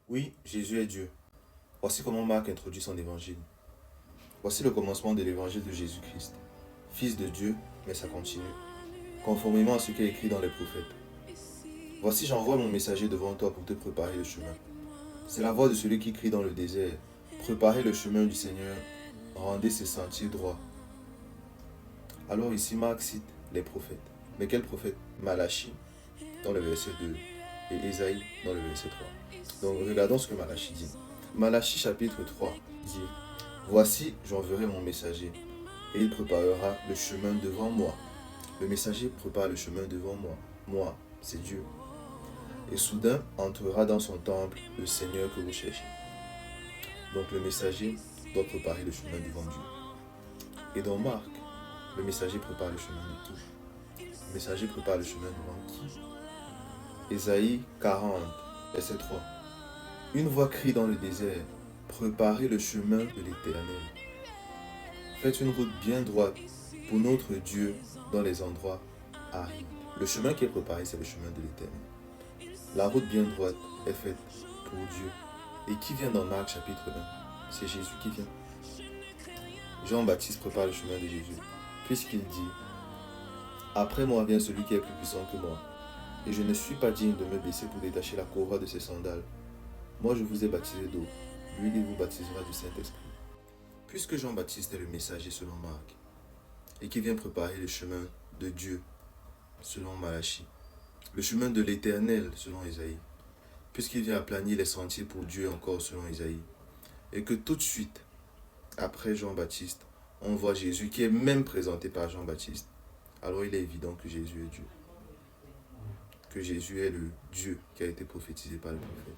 Oui, Jésus est Dieu. Voici comment Marc introduit son évangile. Voici le commencement de l'évangile de Jésus-Christ, Fils de Dieu, mais ça continue, conformément à ce qui est écrit dans les prophètes. Voici j'envoie mon messager devant toi pour te préparer le chemin. C'est la voix de celui qui crie dans le désert, préparez le chemin du Seigneur, rendez ses sentiers droits. Alors ici Marc cite les prophètes. Mais quels prophètes? Malachie, dans le verset 2, et Ésaïe, dans le verset 3. Donc regardons ce que Malachie dit. Malachie chapitre 3 dit, voici j'enverrai mon messager, et il préparera le chemin devant moi. Le messager prépare le chemin devant moi. Moi, c'est Dieu. Et soudain entrera dans son temple le Seigneur que vous cherchez. Donc le messager doit préparer le chemin devant Dieu. Et dans Marc, le messager prépare le chemin de qui? Le messager prépare le chemin devant qui? Ésaïe 40, verset 3. Une voix crie dans le désert, préparez le chemin de l'Éternel. Faites une route bien droite pour notre Dieu dans les endroits arides. Le chemin qui est préparé, c'est le chemin de l'Éternel. La route bien droite est faite pour Dieu. Et qui vient dans Marc chapitre 1? C'est Jésus qui vient. Jean-Baptiste prépare le chemin de Jésus, puisqu'il dit, après moi vient celui qui est plus puissant que moi, et je ne suis pas digne de me baisser pour détacher la courroie de ses sandales. Moi je vous ai baptisé d'eau, lui il vous baptisera du Saint-Esprit. Puisque Jean-Baptiste est le messager selon Marc, et qui vient préparer le chemin de Dieu selon Malachie, le chemin de l'Éternel selon Ésaïe, puisqu'il vient aplanir les sentiers pour Dieu encore selon Ésaïe, et que tout de suite, après Jean-Baptiste, on voit Jésus qui est même présenté par Jean-Baptiste, alors il est évident que Jésus est Dieu. Que Jésus est le Dieu qui a été prophétisé par le prophète.